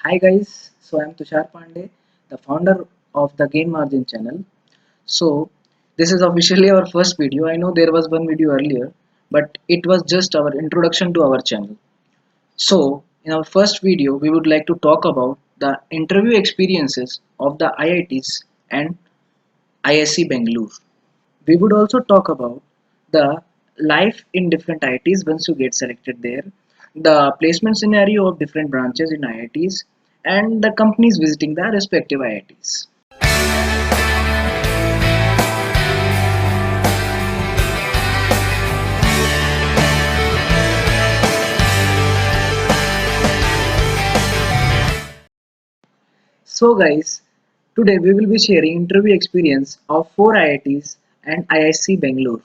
Hi guys, so I'm Tushar Pandey, the founder of the Gain Margin channel. So this is officially our first video. I know there was one video earlier, but it was just our introduction to our channel. So in our first video, we would like to talk about the interview experiences of the IITs and ISC Bangalore. We would also talk about the life in different IITs once you get selected there, the placement scenario of different branches in IITs, and the companies visiting the respective IITs. So guys, today we will be sharing interview experience of 4 IITs and IIC Bangalore.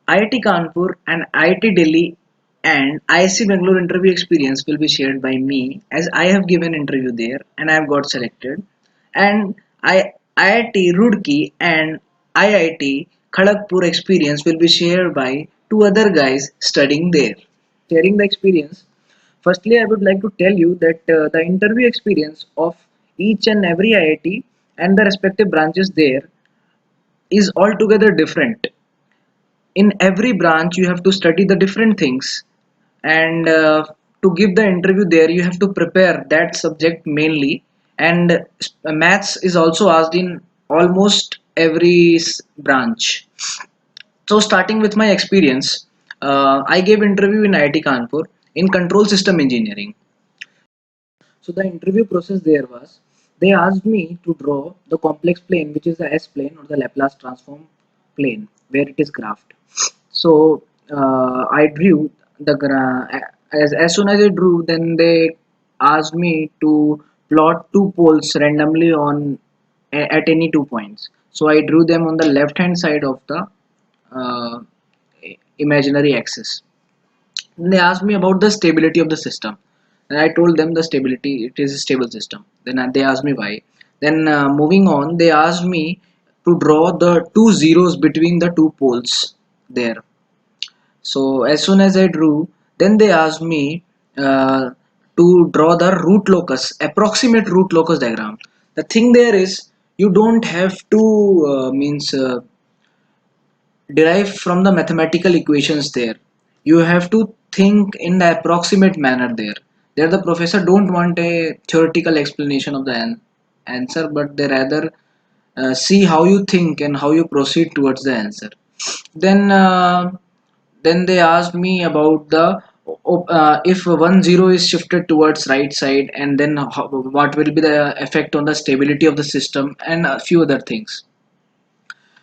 IIT Kanpur and IIT Delhi and IIC Bangalore interview experience will be shared by me as I have given interview there and I have got selected. And IIT Roorkee and IIT Kharagpur experience will be shared by two other guys studying there. Sharing the experience, firstly I would like to tell you that the interview experience of each and every IIT and the respective branches there is altogether different. In every branch you have to study the different things, and to give the interview there you have to prepare that subject mainly, and maths is also asked in almost every branch. So starting with my experience, I gave interview in IIT Kanpur in control system engineering. So the interview process there was, they asked me to draw the complex plane, which is the S plane or the Laplace transform plane, where it is graphed. So I drew the as soon as I drew, then they asked me to plot two poles randomly on at any 2 points. So I drew them on the left hand side of the uh, imaginary axis. Then they asked me about the stability of the system, and I told them the stability, it is a stable system. Then they asked me why. Then moving on, they asked me to draw the two zeros between the two poles there. So as soon as I drew, then they asked me uh, to draw the root locus, approximate root locus diagram. The thing there is, you don't have to means derive from the mathematical equations there. You have to think in the approximate manner there. There the professor don't want a theoretical explanation of the answer, but they rather see how you think and how you proceed towards the answer. Then then they asked me about the if 1 0 is shifted towards right side, and then what will be the effect on the stability of the system and a few other things.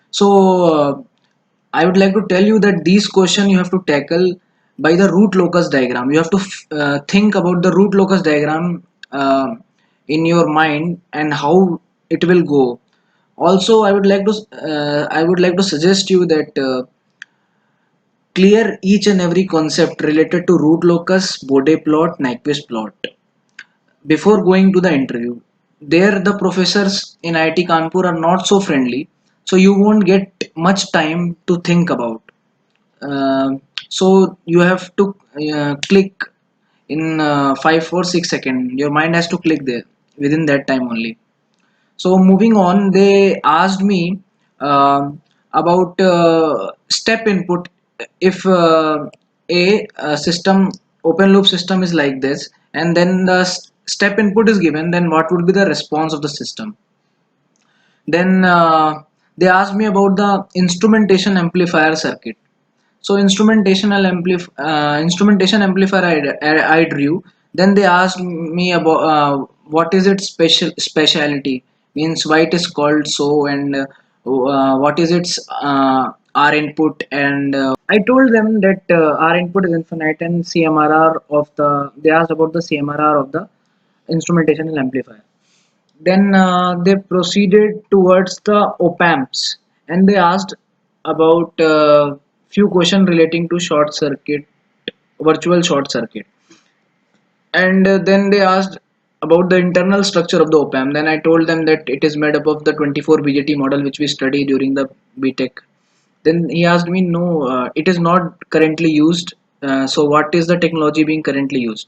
So I would like to tell you that these questions you have to tackle by the root locus diagram. You have to think about the root locus diagram in your mind and how it will go. Also, I would like to suggest you that clear each and every concept related to root locus, Bode plot, Nyquist plot before going to the interview. There, the professors in IIT Kanpur are not so friendly, so you won't get much time to think about. So you have to click in 5 or 6 seconds. Your mind has to click there within that time only. So moving on, they asked me about step input. If a system, open loop system is like this, and then the step input is given, then what would be the response of the system? Then they asked me about the instrumentation amplifier circuit. So instrumentation amplifier I drew. Then they asked me about what is its speciality, means why it is called so, and what is its R input, and I told them that R input is infinite and CMRR of the, they asked about the CMRR of the instrumentation amplifier. Then they proceeded towards the op-amps, and they asked about few questions relating to short circuit, virtual short circuit. And then they asked about the internal structure of the op-amp. Then I told them that it is made up of the 24 BJT model which we study during the BTech. Then he asked me, no, it is not currently used. So what is the technology being currently used?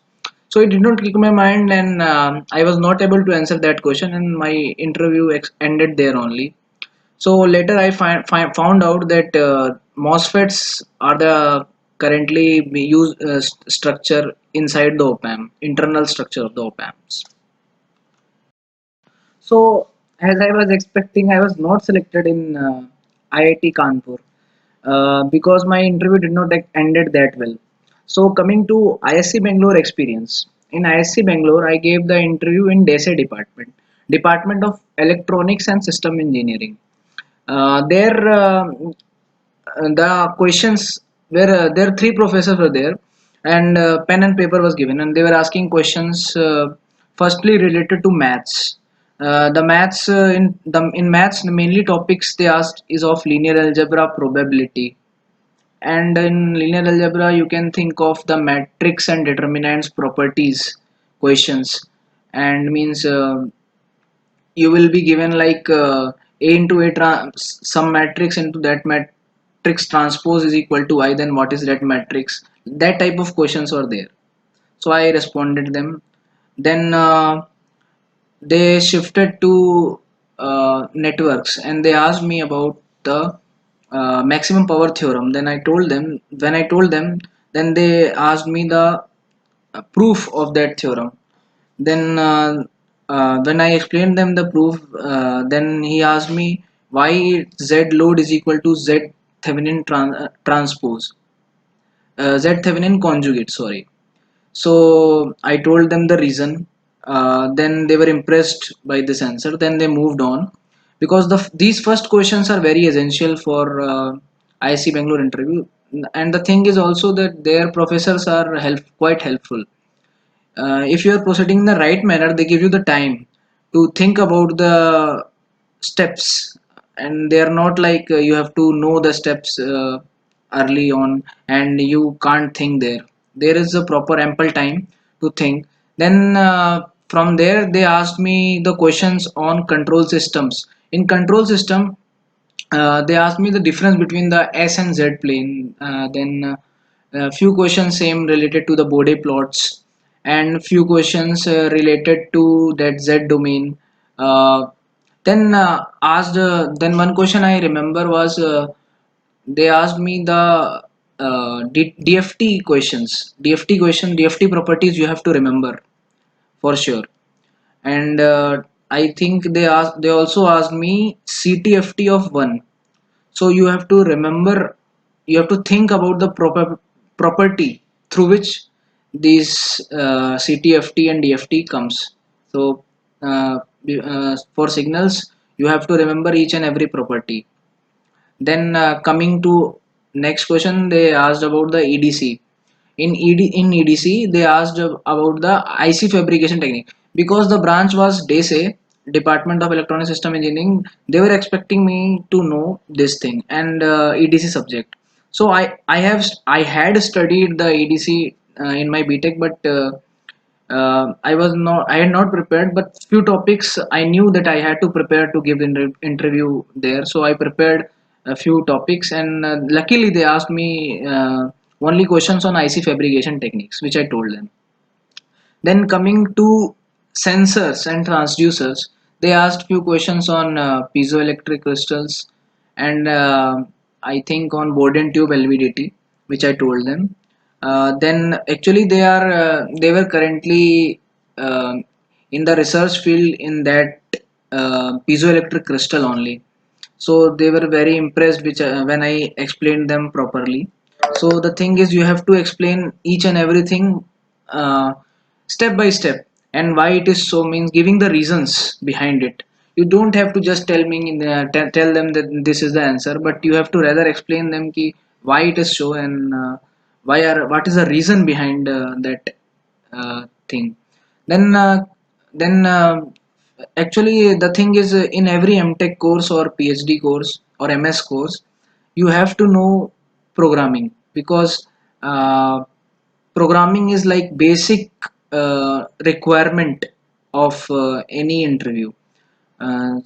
So it did not click my mind, and I was not able to answer that question, and my interview ended there only. So later I found out that MOSFETs are the currently be used structure inside the op-amp, internal structure of the op-amps. So as I was expecting, I was not selected in IIT Kanpur because my interview did not ended that well. So coming to ISC Bangalore experience. In ISC Bangalore, I gave the interview in DESE department, Department of Electronics and System Engineering. There, the questions were there three professors were there, and pen and paper was given, and they were asking questions. Firstly, related to maths. The maths in maths, the mainly topics they asked is of linear algebra, probability, and in linear algebra you can think of the matrix and determinants properties questions, and means you will be given like a into a some matrix into that matrix transpose is equal to I, then what is that matrix, that type of questions were there. So I responded them. Then they shifted to networks, and they asked me about the maximum power theorem. Then I told them, when I told them, then they asked me the proof of that theorem. Then when I explained them the proof, then he asked me why Z load is equal to Z Thevenin transpose, Z Thevenin conjugate, sorry. So I told them the reason. Then they were impressed by this answer. Then they moved on because these first questions are very essential for IIC Bangalore interview. And the thing is also that their professors are quite helpful. If you are proceeding in the right manner, they give you the time to think about the steps, and they are not like you have to know the steps early on and you can't think there. There is a proper ample time to think. Then from there they asked me the questions on control systems. In control system, they asked me the difference between the S and Z plane. Then a few questions same related to the Bode plots, and few questions related to that Z domain. Then asked. Then one question I remember was they asked me the DFT questions. DFT properties you have to remember for sure. And they also asked me CTFT of one. So you have to remember, you have to think about the property through which these CTFT and DFT comes. So for signals, you have to remember each and every property. Then coming to next question, they asked about the EDC. In EDC, they asked about the IC fabrication technique because the branch was DESE, Department of Electronic System Engineering. They were expecting me to know this thing and EDC subject. So I had studied the EDC in my BTech, but I had not prepared, but few topics I knew that I had to prepare to give the interview there. So I prepared a few topics, and luckily they asked me only questions on IC fabrication techniques, which I told them. Then coming to sensors and transducers, they asked few questions on piezoelectric crystals, and I think on Borden tube LVDT, which I told them. Then actually they were currently in the research field in that piezoelectric crystal only. So they were very impressed which when I explained them properly. So the thing is, you have to explain each and everything uh, step by step, and why it is so means giving the reasons behind it. You don't have to just tell them that this is the answer, but you have to rather explain them ki why it is so, and what is the reason behind that thing. Then actually the thing is, in every MTech course or PhD course or MS course, you have to know programming, because uh, programming is like basic requirement of any interview, uh,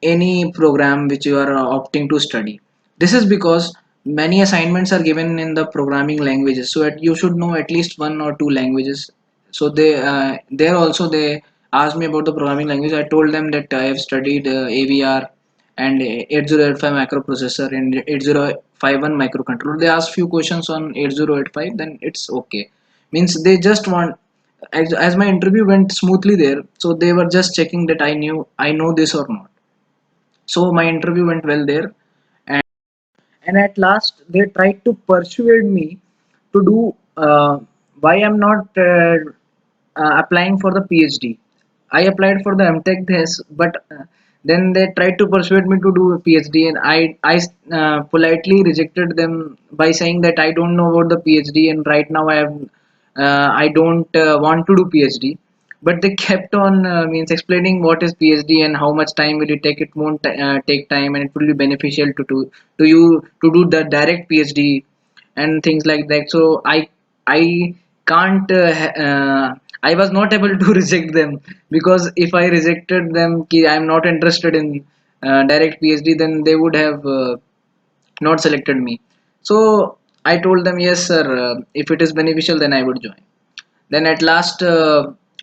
any program which you are opting to study. This is because many assignments are given in the programming languages, so you should know at least one or two languages So there also they asked me about the programming language. I told them that I have studied AVR and 8085 microprocessor and 8051 microcontroller. They asked few questions on 8085, then it's okay. Means they just want, as my interview went smoothly there, so they were just checking that I know this or not. So my interview went well there, and at last they tried to persuade me to do why I'm not applying for the PhD. I applied for the MTech this, but then they tried to persuade me to do a PhD, and I politely rejected them by saying that I don't know about the PhD, and right now I don't want to do PhD. But they kept on means explaining what is PhD and how much time will it take. It won't take time, and it will be beneficial to you to do the direct PhD and things like that. So I can't I was not able to reject them, because if I rejected them ki I'm not interested in direct PhD, then they would have not selected me. So I told them, yes sir, if it is beneficial then I would join. Then at last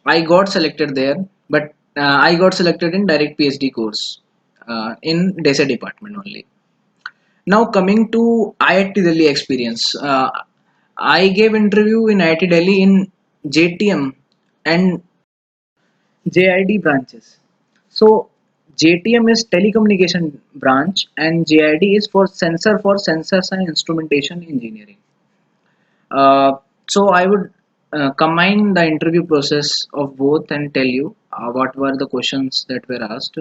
I got selected there, but I got selected in direct PhD course in data department only. Now coming to IIT Delhi experience, I gave interview in IIT Delhi in JTM and JID branches. So JTM is telecommunication branch and JID is for sensors and instrumentation engineering. So I would combine the interview process of both and tell you what were the questions that were asked.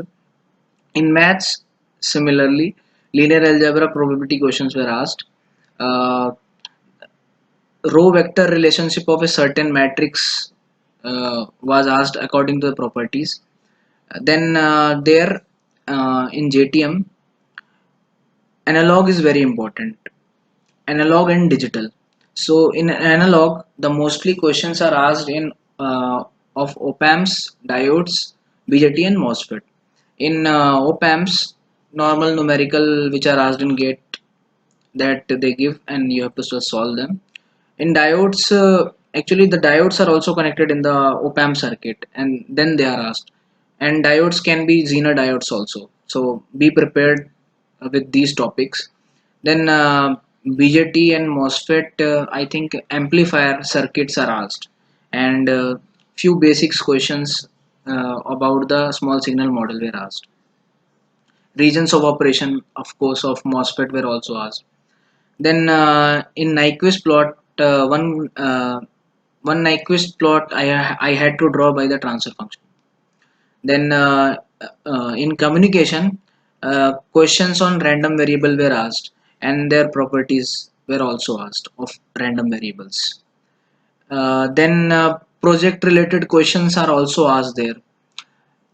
In maths, similarly, linear algebra probability questions were asked. Uh, Row vector relationship of a certain matrix was asked according to the properties. Then there in JTM, analog is very important. Analog and digital. So in analog, the mostly questions are asked in of op-amps, diodes, BJT and MOSFET. In op-amps, normal numerical which are asked in gate that they give, and you have to solve them. In diodes, actually the diodes are also connected in the op-amp circuit, and then they are asked. And diodes can be Zener diodes also. So be prepared with these topics. Then BJT and MOSFET, I think amplifier circuits are asked, and few basics questions about the small signal model were asked. Regions of operation, of course, of MOSFET were also asked. Then in Nyquist plot, one Nyquist plot I had to draw by the transfer function. Then in communication, questions on random variable were asked, and their properties were also asked of random variables. Then project related questions are also asked there.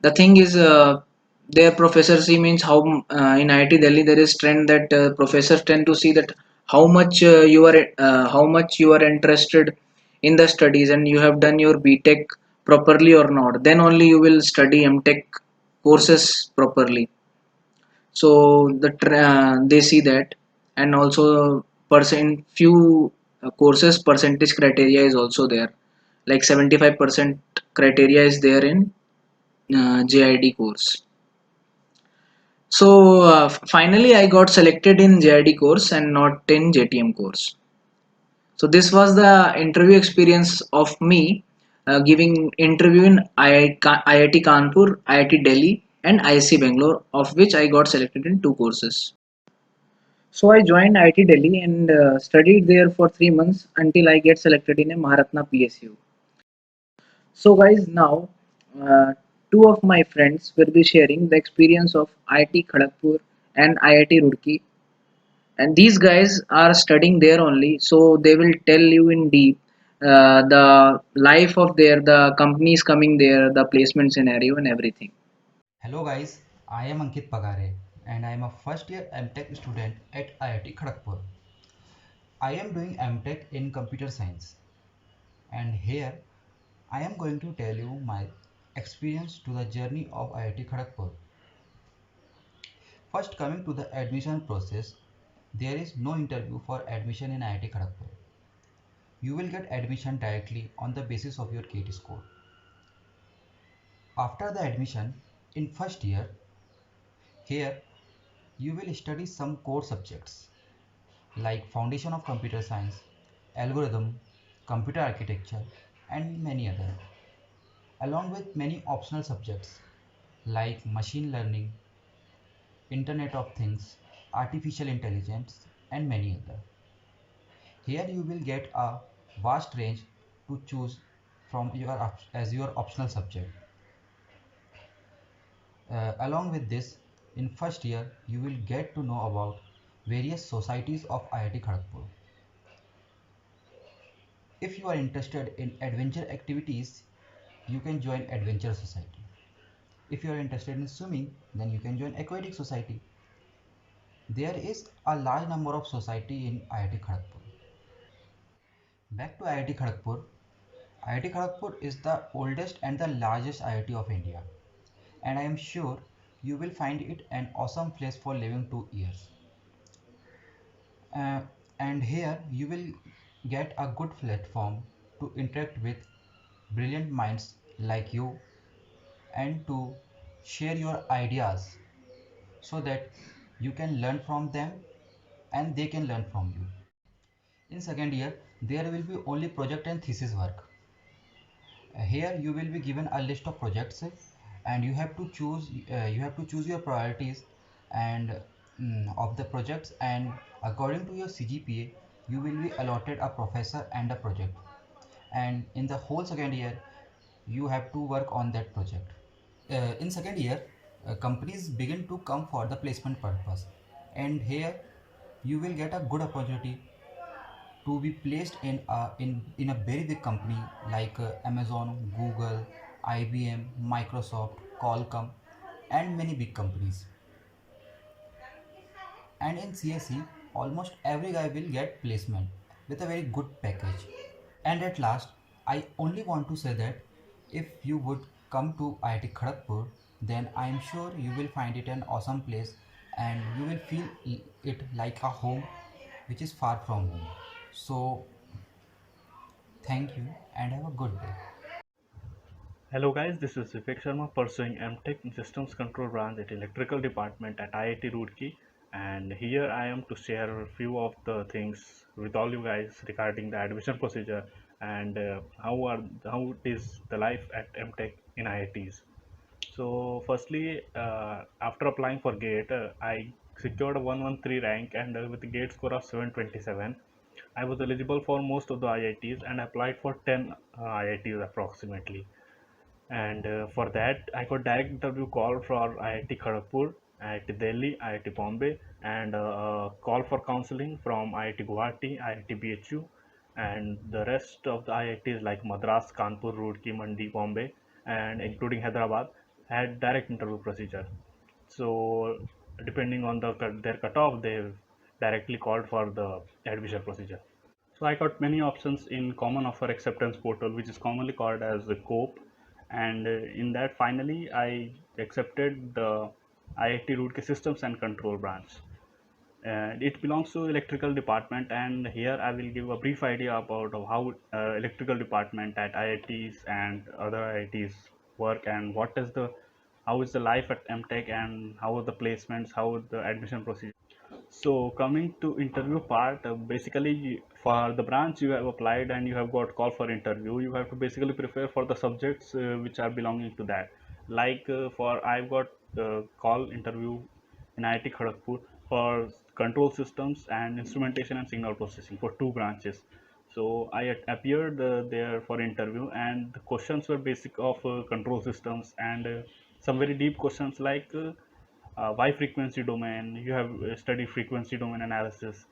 The thing is, their professor see means how in IIT Delhi there is trend that professors tend to see that how much you are interested in the studies, and you have done your BTech properly or not. Then only you will study MTech courses properly. So they see that, and also percent few courses percentage criteria is also there, like 75% criteria is there in JID course. So finally, I got selected in JID course and not in JTM course. So this was the interview experience of me giving interview in IIT Kanpur, IIT Delhi, and ISC Bangalore, of which I got selected in two courses. So I joined IIT Delhi and studied there for 3 months until I get selected in a Maharatna PSU. So guys, now uh, two of my friends will be sharing the experience of IIT Kharagpur and IIT Roorkee, and these guys are studying there only, so they will tell you in deep the life of there, the companies coming there, the placement scenario and everything. Hello guys, I am Ankit Pagare and I am a first year MTech student at IIT Kharagpur. I am doing MTech in computer science and here I am going to tell you my experience to the journey of IIT Kharagpur. First, coming to the admission process, there is no interview for admission in IIT Kharagpur. you will get admission directly on the basis of your GATE score. After the admission in first year, here you will study some core subjects like Foundation of Computer Science, Algorithm, Computer Architecture, and many other, along with many optional subjects like Machine Learning, Internet of Things, Artificial Intelligence, and many other. Here you will get a vast range to choose from as your optional subject. Along with this, in first year, you will get to know about various societies of IIT Kharagpur. If you are interested in adventure activities, you can join Adventure Society. If you are interested in swimming, then you can join Aquatic Society. There is a large number of society in IIT Kharagpur. Back to IIT Kharagpur. IIT Kharagpur is the oldest and the largest IIT of India, and I am sure you will find it an awesome place for living 2 years. Uh, and here you will get a good platform to interact with brilliant minds like you and to share your ideas so that you can learn from them and they can learn from you. In second year, there will be only project and thesis work. Here you will be given a list of projects and you have to choose your priorities and of the projects, and according to your CGPA you will be allotted a professor and a project, and in the whole second year you have to work on that project. In second year, companies begin to come for the placement purpose, and here you will get a good opportunity to be placed in a very big company like Amazon, Google, IBM, Microsoft, Qualcomm, and many big companies. And in CSE, almost every guy will get placement with a very good package. And at last, I only want to say that if you would come to IIT Kharagpur, then I am sure you will find it an awesome place and you will feel it like a home which is far from home. So, thank you and have a good day. Hello guys, this is Vivek Sharma pursuing MTech in Systems Control branch at Electrical Department at IIT Roorkee, and here I am to share a few of the things with all you guys regarding the admission procedure and how it is the life at MTech in IITs. So firstly, after applying for GATE, I secured a 113 rank and with the GATE score of 727, I was eligible for most of the IITs and applied for 10 IITs approximately. And for that, I got direct interview call for IIT Kharagpur, IIT Delhi, IIT Bombay, and call for counseling from IIT Guwahati, IIT BHU, and the rest of the IITs like Madras, Kanpur, Roorkee, Mandi, Bombay, and including Hyderabad had direct interview procedure. So depending on their cutoff, they directly called for the admission procedure. So I got many options in Common Offer Acceptance Portal, which is commonly called as the COPE, and in that finally I accepted the IIT Roorkee Systems and Control branch. It belongs to electrical department, and here I will give a brief idea about how electrical department at IITs and other IITs work, and how is the life at MTech, and how are the placements, how are the admission procedure. So coming to interview part, basically for the branch you have applied and you have got call for interview, you have to basically prepare for the subjects which are belonging to that. Like for I've got call interview in IIT Kharagpur for control systems and instrumentation and signal processing for two branches. So I appeared there for interview, and the questions were basic of control systems and some very deep questions like why frequency domain. You have studied frequency domain analysis.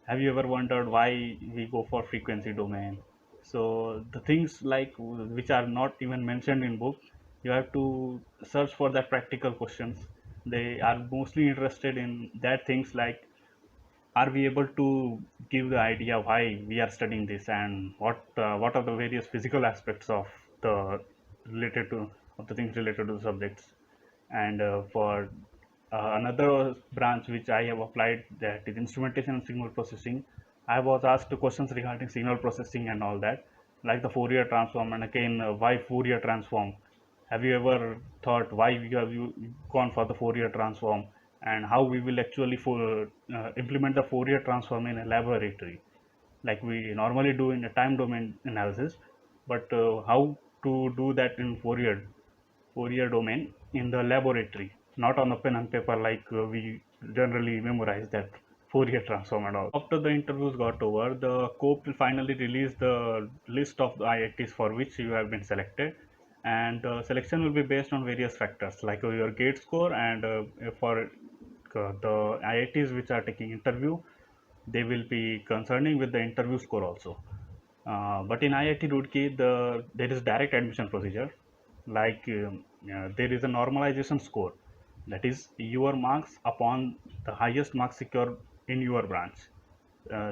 Have you ever wondered why we go for frequency domain? So the things like which are not even mentioned in book, you have to search for that practical questions. They are mostly interested in that things like, are we able to give the idea why we are studying this, and what are the various physical aspects of the related to of the things related to the subjects. And for another branch which I have applied, that is instrumentation and signal processing. I was asked questions regarding signal processing and all that, like the Fourier transform, and again, why Fourier transform? Have you ever thought why you gone for the Fourier transform, and how we will actually implement the Fourier transform in a laboratory, like we normally do in a time domain analysis, but how to do that in Fourier domain in the laboratory, not on a pen and paper like we generally memorize that Fourier transform and all. After the interviews got over, the COPE will finally release the list of the IITs for which you have been selected, and the selection will be based on various factors like your GATE score, and for the IITs which are taking interview, they will be concerning with the interview score also. But in IIT Roorkee, there is direct admission procedure. Like there is a normalization score, that is your marks upon the highest marks secured in your branch.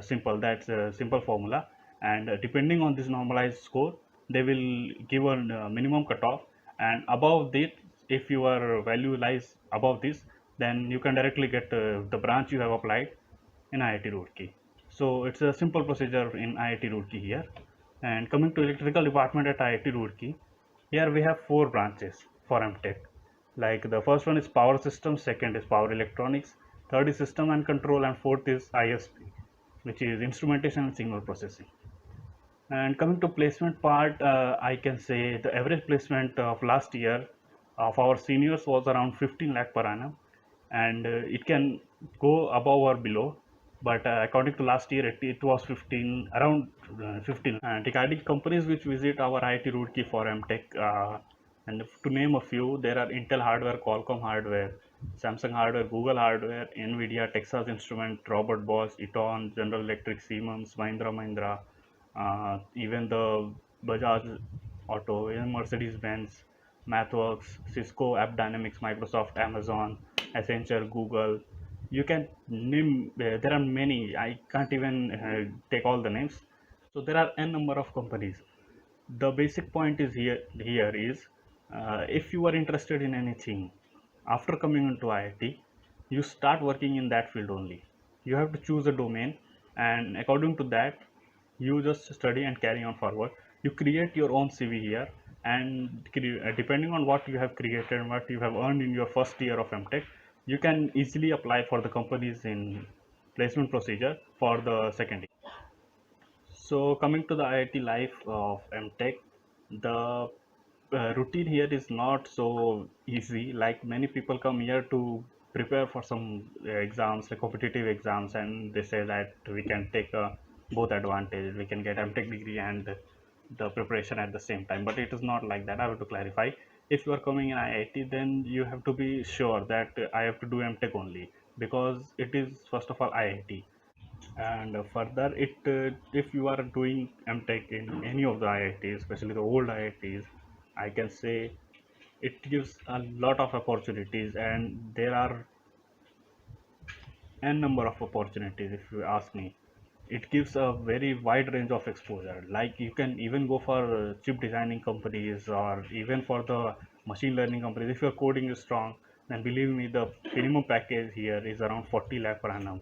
Simple. That's a simple formula. And depending on this normalized score, they will give a minimum cutoff. And above this, if your value lies above this, then you can directly get the branch you have applied in IIT Roorkee. So it's a simple procedure in IIT Roorkee here. And coming to electrical department at IIT Roorkee, here we have four branches for MTech. Like the first one is power systems, second is power electronics, third is system and control, and fourth is ISP, which is instrumentation and signal processing. And coming to placement part, I can say the average placement of last year of our seniors was around 15 lakh per annum, and it can go above or below. But according to last year, it was 15, around 15. And regarding companies which visit our IIT Roorkee for MTech, and to name a few, there are Intel Hardware, Qualcomm Hardware, Samsung Hardware, Google Hardware, Nvidia, Texas Instrument, Robert Bosch, Eaton, General Electric, Siemens, Mahindra Mahindra, even the Bajaj Auto, even Mercedes-Benz, MathWorks, Cisco, AppDynamics, Microsoft, Amazon, Accenture, Google. You can name. There are many. I can't even take all the names. So there are n number of companies. The basic point is here is if you are interested in anything after coming into IIT, you start working in that field only. You have to choose a domain, and according to that, you just study and carry on forward. You create your own CV here, and depending on what you have created and what you have earned in your first year of MTech, you can easily apply for the companies in placement procedure for the second year. So coming to the IIT life of MTech, the routine here is not so easy. Like many people come here to prepare for some exams, like competitive exams, and they say that we can take both advantage. We can get MTech degree and the preparation at the same time. But it is not like that. I have to clarify. If you are coming in IIT, then you have to be sure that I have to do MTech only, because it is first of all IIT. And further, it if you are doing MTech in any of the IITs, especially the old IITs, I can say it gives a lot of opportunities, and there are n number of opportunities. If you ask me, it gives a very wide range of exposure. Like you can even go for chip designing companies, or even for the machine learning companies. If your coding is strong, then believe me, the minimum package here is around 40 lakh per annum.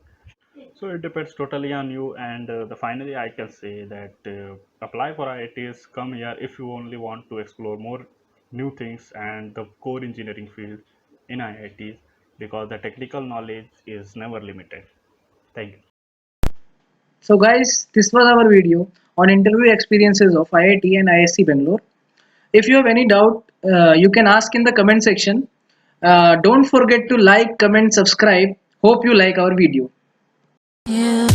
So it depends totally on you. And the finally, I can say that apply for IITs. Come here if you only want to explore more new things and the core engineering field in IITs, because the technical knowledge is never limited. Thank you. So guys, this was our video on interview experiences of IIT and ISC Bangalore. If you have any doubt, you can ask in the comment section. Don't forget to like, comment, subscribe. Hope you like our video. Yeah.